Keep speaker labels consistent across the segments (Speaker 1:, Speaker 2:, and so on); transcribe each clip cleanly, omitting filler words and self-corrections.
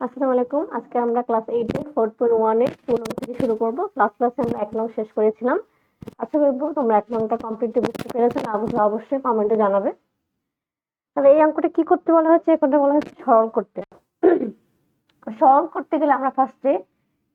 Speaker 1: আসসালামু আলাইকুম। আজকে আমরা ক্লাস 8 এর 4.1 এর 2 নং থেকে শুরু করব। লাস্ট ক্লাসে আমরা 1 নং শেষ করেছিলাম। আশা করব তোমরা 1 নংটা কমপ্লিটলি বুঝতে পেরেছো। না বুঝলে অবশ্যই কমেন্টে জানাবে। তাহলে এই অঙ্কটা কি করতে বলা হচ্ছে? এখানে বলা হচ্ছে সরল করতে। সরল করতে গেলে আমরা ফার্স্টে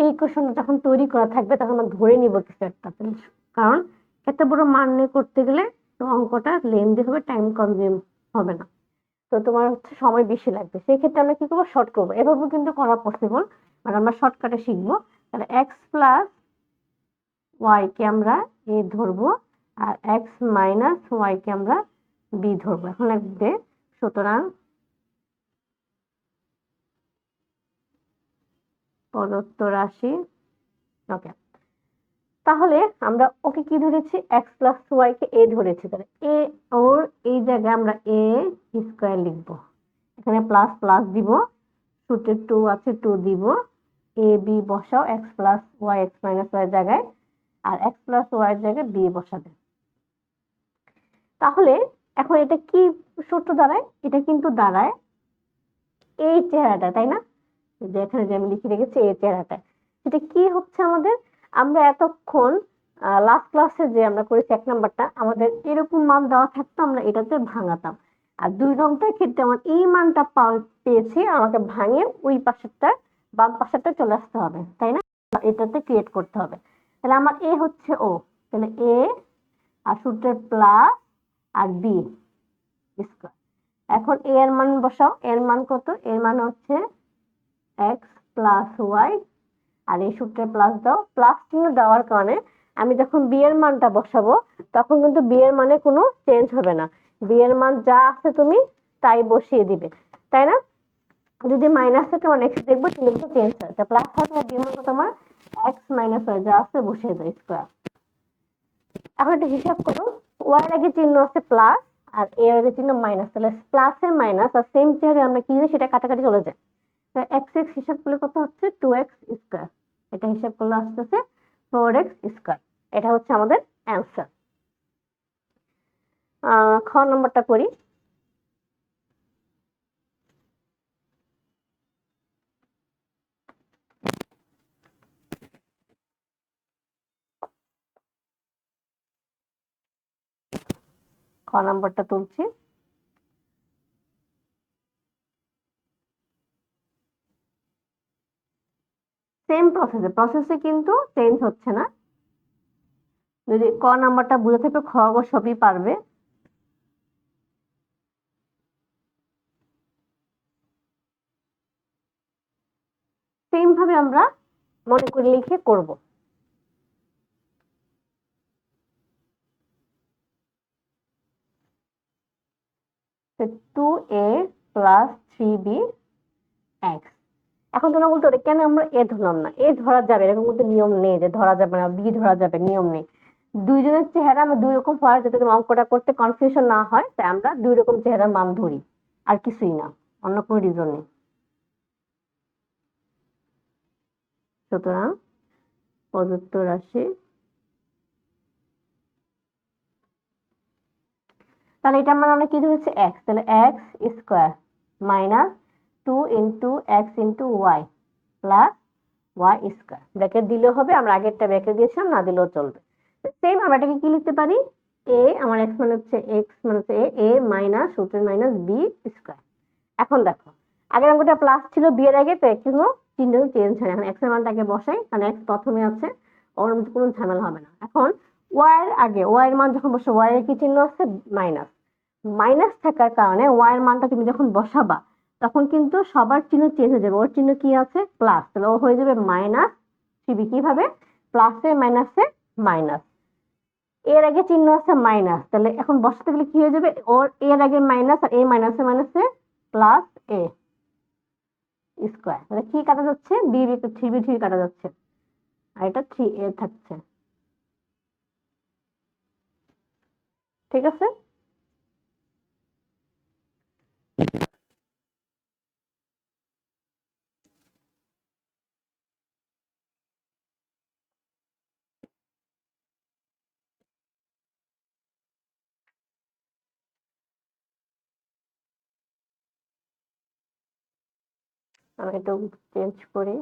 Speaker 1: এই ইকুয়েশনটা যখন তৈরি করা থাকবে তখন আমরা ধরে নিব কিছু একটা। কারণ এত বড় মান নিয়ে করতে গেলে তো অঙ্কটা লেন্দি হবে, টাইম কনজিউম হবে না। তো তোমার হচ্ছে সময় বেশি লাগবে। সেই ক্ষেত্রে আমরা কি করবো? শর্ট করবো। এভাবেও কিন্তু করা পসিবল, মানে আমরা শর্টকাটে শিখবো। তাহলে এক্স প্লাস ওয়াই কে আমরা এ ধরবো আর এক্স মাইনাস ওয়াই কে আমরা বি ধরবো। এখন লাগবে সুতরাং প্রদত্ত রাশি। ওকে, তাহলে আমরা ওকে কি ধরেছি? এক্স প্লাস ওয়াই কে এ ধরেছি। তাহলে এ ওর এই জায়গায় আমরা এ স্কোয়ার লিখবো। এখানে প্লাস প্লাস দিব, সূত্রে 2 আছে 2 দিব, এ বি বসাও, X plus Y X minus Y জায়গায়, আর এক্স প্লাস ওয়াই জায়গায় বি বসাবে। তাহলে এখন এটা কি সূত্র দাঁড়ায়? এটা কিন্তু দাঁড়ায় এই চেহারাটা, তাই না? যে এখানে যে আমি লিখে রেখেছি এই চেহারাটা, সেটা কি হচ্ছে আমাদের? আমরা এতক্ষণ লাস্ট ক্লাসে যে আমরা করেছি 1 নাম্বারটা, আমাদের এরকম মান দেওয়া থাকতো, আমরা এটাতে ভাঙাতাম। আর 2 নম্বরটার ক্ষেত্রে আমার এই মানটা পেয়েছি, আমাকে ভাঙে ওই পাশেরটা বাম পাশেরটা চলে আসতে হবে, তাই না? এটাতে ক্রিয়েট করতে হবে। তাহলে আমার এ হচ্ছে ও, তাহলে এ আর সূত্রের প্লাস আর বি স্কয়ার। এখন এ এর মান বসাও। এর মান কত? এর মান হচ্ছে এক্স প্লাস ওয়াই, আর এই সূত্রে প্লাস দাও। প্লাস চিহ্ন দেওয়ার কারণে আমি যখন বি এর মানটা বসাবো তখন কিন্তু বি এর মানে কোনো চেঞ্জ হবে না। বি এর মান যা আছে তুমি তাই বসিয়ে দিবে, তাই না? যদি মাইনাস থাকে মানে এক্স দেখবো কিন্তু চেঞ্জ হয়। তা প্লাস থাকলে বি মানে তোমার এক্স মাইনাস ওয়াই যা আছে বসিয়ে দাও স্কয়ার। এখন একটা হিসাব করো, ওয়াই এর আগে চিহ্ন আছে প্লাস আর এর আগে চিহ্ন মাইনাস, তাহলে প্লাস এর মাইনাস আর সেম চেহারে আমরা কি জানি সেটা কাটাকাটি চলে যায়। এক্স এক্স হিসাব করলে কত হচ্ছে? 2x square. এটা হিসাব করলে আসতেছে 4x স্কয়ার। এটা হচ্ছে আমাদের অ্যান্সার। খ নম্বরটা করি। খ নম্বরটা তুলছি। সেম প্রসেসে কিন্তু চেঞ্জ হচ্ছে না। যদি ক নাম্বারটা বুঝে থাকবে খ গ সবই পারবে। সেম ভাবে আমরা মনে করে লিখে করব। টু এ প্লাস 3b এক্স। এখন তোমরা বলতে পারো কেন আমরা এ ধরলাম না? এ ধরা যাবে, এরকম কিন্তু নিয়ম নেই যে ধরা যাবে না, বি ধরা যাবে, নিয়ম নেই। দুইজনের চেহারা আমরা দুই রকম হওয়ার, যাতে অঙ্কটা করতে কনফিউশন না হয়, তাই আমরা দুই রকম চেহারার মান ধরি, আর কিছুই না, অন্য কোনো রিজন নেই। সুতরাং প্রদত্ত রাশি, তাহলে এটা আমরা কি ধরেছি? এক্স, তাহলে X square minus 2 into X into Y plus Y square. Bracket দিলেও হবে, আমরা আগেরটা ব্র্যাকেট দিয়েছিলাম, না দিলেও চলবে। সেম আমরা এটাকে কি লিখতে পারি? এ, আমার এক্স মানে হচ্ছে এ, এ মাইনাস সূত্রের মাইনাস বি স্কোয়ার। এখন দেখো, আগের অঙ্কটা প্লাস ছিল বি এর আগে, তো কোনো চিহ্ন চেঞ্জ হয় না। এখন এক্স এর মানটাকে বসাই, কারণ এক্স প্রথমে আছে, ওর মধ্যে কোনো ঝামেলা হবে না। এখন ওয়াই এর আগে ওয়াই এর মান যখন বসে, ওয়াই এর কি চিহ্ন আছে? মাইনাস। মাইনাস থাকার কারণে ওয়াই এর মানটা তুমি যখন বসাবা তখন কিন্তু সবার চিহ্ন চেঞ্জ হয়ে যাবে। ওর চিহ্ন কি আছে? প্লাস, তাহলে ও হয়ে যাবে মাইনাস থ্রি। কিভাবে? প্লাসে মাইনাসে মাইনাস, এর আগে চিহ্ন আছে মাইনাস, তাহলে এখন বসাতে গেলে কি হয়ে যাবে? ওর এর আগে মাইনাস আর এ মাইনাসে মাইনাসে প্লাস এ স্কোয়ার। তাহলে কি কাটা যাচ্ছে? B B three B three কাটা যাচ্ছে, আর এটা 3a থাকছে। ঠিক আছে? আমি একটু চেঞ্জ করি।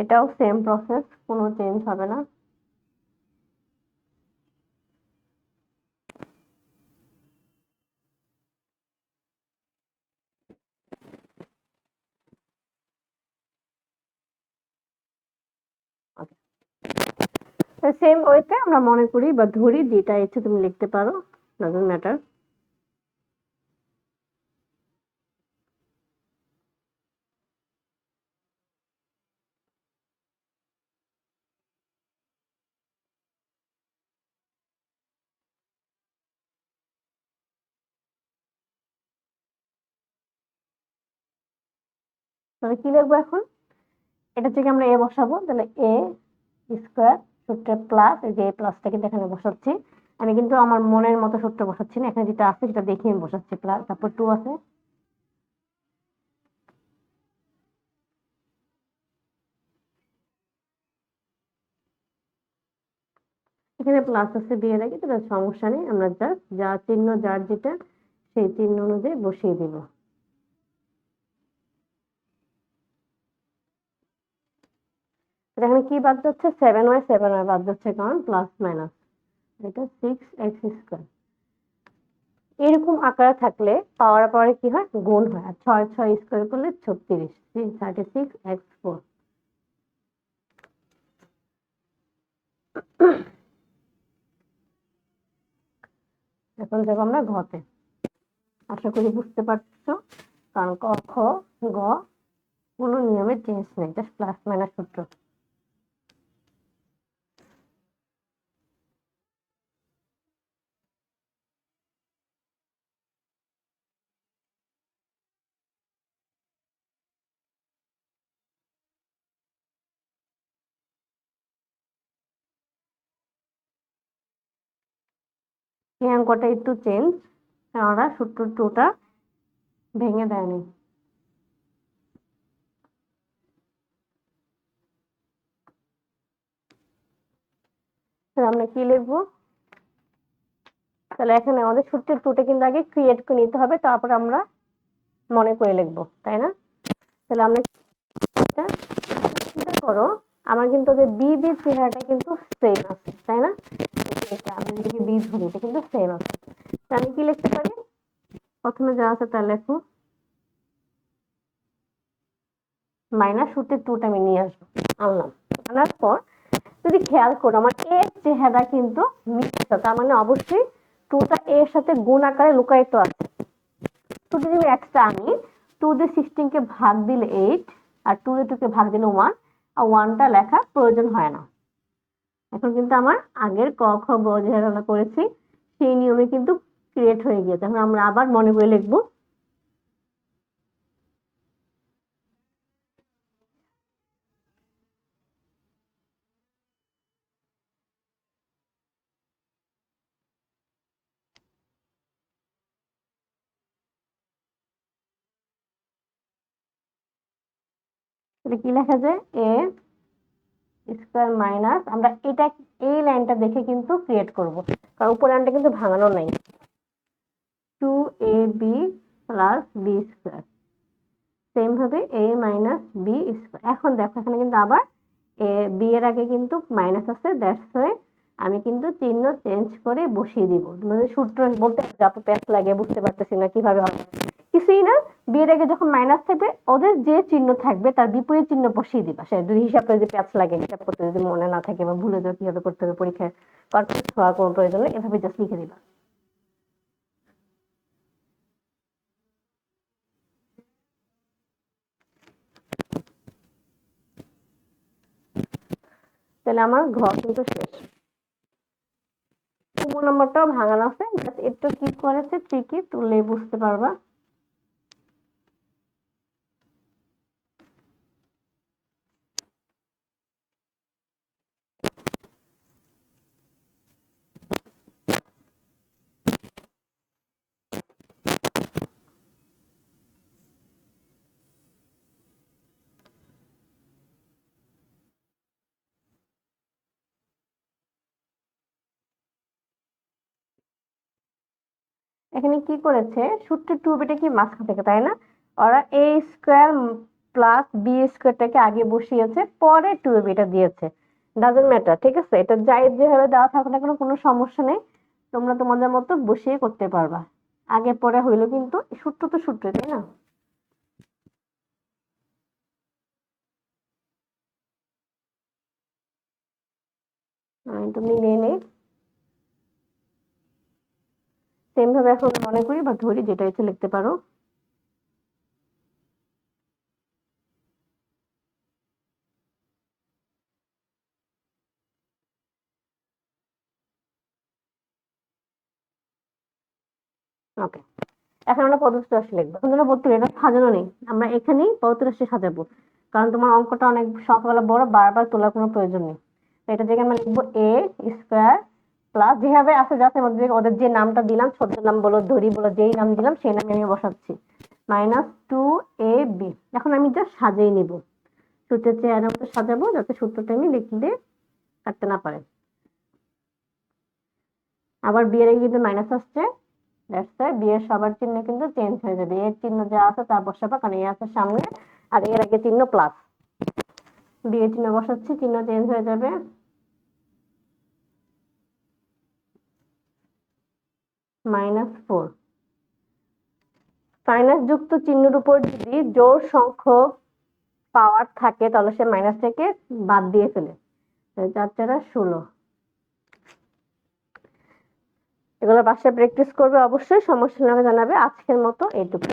Speaker 1: এটাও সেম প্রসেস, কোনো চেঞ্জ হবে না। সেম ওয়েতে আমরা মনে করি বা ধরি, যেটা ইচ্ছে তুমি লিখতে পারো, ডাজন্ট ম্যাটার। তাহলে কি লিখবো এখন? এটা থেকে আমরা এ বসাবো, তাহলে এ স্কোয়ার সূত্রে প্লাস, এই যে প্লাসটা কিন্তু এখানে বসাচ্ছি। আমি কিন্তু আমার মনের মতো সূত্র বসাচ্ছি না, এখানে যেটা আছে সেটা দেখে আমি বসাচ্ছি। প্লাস, তারপর 2 আছে, এখানে প্লাস আছে দিয়ে রাখি, তাহলে সমস্যা নেই। আমরা জাস্ট যা চিহ্ন যার যেটা সেই চিহ্ন অনুযায়ী বসিয়ে দিব। এখানে কি বাদ যাচ্ছে? 7y, 7y বাদ যাচ্ছে, কারণ প্লাস মাইনাস। এটা 6x স্কোয়ার এরকম আকারে থাকলে পাওয়ার পরে কি হয়? গুণ হয়। আর 6 6 স্কোয়ার করলে 36, 36x4। এখন যাব আমরা ঘতে। আশা করি বুঝতে পারছো, কারণ ক খ গ কোনো নিয়মের চেঞ্জ নেই, জাস্ট প্লাস মাইনাস সূত্র। এই অঙ্কটা একটু চেঞ্জ, আমরা সূত্র টুটা ভেঙে দেয়নি। আমরা কি লিখবো? তাহলে এখানে আমাদের সূত্রের টুটা কিন্তু আগে ক্রিয়েট করে নিতে হবে, তারপর আমরা মনে করে লিখবো, তাই না? তাহলে আমরা চিন্তা করো, আমার কিন্তু ওদের বি এর চেহারাটা কিন্তু সেম আছে, তাই না? এটা আমি যদি বি ধরি, এটা কিন্তু সেম আছে। আমি কি লিখতে পারি? প্রথমে যা আছে তা লেখো, মাইনাস সূত্রের টুটা আমি নিয়ে আসবো, আনলাম। আনার পর যদি খেয়াল করো, আমার এর চেহারা কিন্তু মিথ্যা, তার মানে অবশ্যই টুটা এর সাথে গুণ আকারে লুকায়িত আছে। টু যদি আমি এক্সট্রা আনি, 2 দিয়ে 16 কে ভাগ দিলে 8, আর 2 দিয়ে 2 কে ভাগ দিলে 1, আর 1টা লেখা প্রয়োজন হয় না। এখন কিন্তু আমার আগের ক খ গ যেটা করেছি সেই নিয়মে কিন্তু ক্রিয়েট হয়ে গিয়েছে। এখন আমরা আবার মনে করে লিখবো। তাহলে কি লেখা যায়? এ স্কোয়ার মাইনাস, আমরা এটা এই লাইনটা দেখে কিন্তু ক্রিয়েট করব, কারণ উপর লাইনটা কিন্তু ভাঙানো নাই। 2ab plus B square, same ভাবে a মাইনাস বি স্কোয়ার। এখন দেখো এখানে কিন্তু আবার এ বি এর আগে কিন্তু মাইনাস আছে, দ্যাটস ওয়াই আমি কিন্তু চিহ্ন চেঞ্জ করে বসিয়ে দিব। তোমাদের সূত্র বলতে যত প্যাচ লাগে বুঝতে পারতেছি না কিভাবে হবে, কিছুই না। বি এর আগে যখন মাইনাস থাকবে, ওদের যে চিহ্ন থাকবে তার বিপরীত চিহ্ন বসিয়ে দিবা। সে যদি হিসাব করে, যদি প্যাচ লাগে, হিসাব করতে যদি মনে না থাকে বা ভুলে যাও কিভাবে করতে হবে পরীক্ষায়, পারফেক্ট হওয়ার কোনো প্রয়োজন নেই, এভাবে জাস্ট লিখে দিবা। তাহলে আমার ঘ কিন্তু শেষ। কুমো নম্বরটাও ভাঙানো আছে, একটু কি করেছে ঠিকই তুললে বুঝতে পারবা। এখানে কি করেছে, সূত্র 2b টা কি মাঝখান থেকে, তাই না? ওরা a স্কয়ার প্লাস b স্কয়ারটাকে আগে বসিয়েছে, পরে 2b টা দিয়েছে। ডাজন্ট ম্যাটার, ঠিক আছে? এটা যাই যেভাবে দেওয়া থাকুক না কেন কোনো সমস্যা নেই, তোমরা তোমাদের মতো বসিয়ে করতে পারবা। আগে পরে হইলো কিন্তু সূত্র তো সূত্র, তাই না? আমি তো মিলিয়ে নেই, সেম ভাবে এখন মনে করি বা ধরি, যেটা ইচ্ছে লিখতে পারো। ওকে, এখন আমরা পদ্ধতি রাশি লিখবো। এখন ধরো 32, এটা সাজানো নেই, আমরা এখানেই পদ্ধতি রাশি সাজাবো, কারণ তোমার অঙ্কটা অনেক সংখ্যাগুলো বড়, বারবার তোলার কোনো প্রয়োজন নেই। তো এটা জায়গায় আমরা লিখবো a স্কয়ার প্লাস যেভাবে আছে জাস্ট মধ্যে ওদের যে নামটা দিলাম, ছোট নাম বলো ধরি বলো, যেই নাম দিলাম সেই নামে আমি বসাচ্ছি, মাইনাস 2ab। এখন আমি জাস্ট সাজিয়ে নিব, সূত্রের চেহারা মতো সাজাবো, যাতে সূত্রটা আমি লিখলে কাটতে না পারে। আবার বি এর আগে কিন্তু মাইনাস আসছে, দ্যাটস ওয়াই বি এর সবার চিহ্ন কিন্তু চেঞ্জ হয়ে যাবে, এর চিহ্ন যা আছে তা বসাবা, কারণ এ আছে সামনে আর এর আগে চিহ্ন প্লাস। বি এর চিহ্ন বসাচ্ছি, চিহ্ন চেঞ্জ হয়ে যাবে, -4। মাইনাস যুক্ত চিহ্নের উপর যদি জোড় সংখ্যক পাওয়ার থাকে তাহলে সে মাইনাস থেকে বাদ দিয়ে ফেলে, 4×4 = 16। এগুলো বাসায় প্র্যাকটিস করবে অবশ্যই, সমস্যা হলে আমাকে জানাবে। আজকের মতো এইটুকু।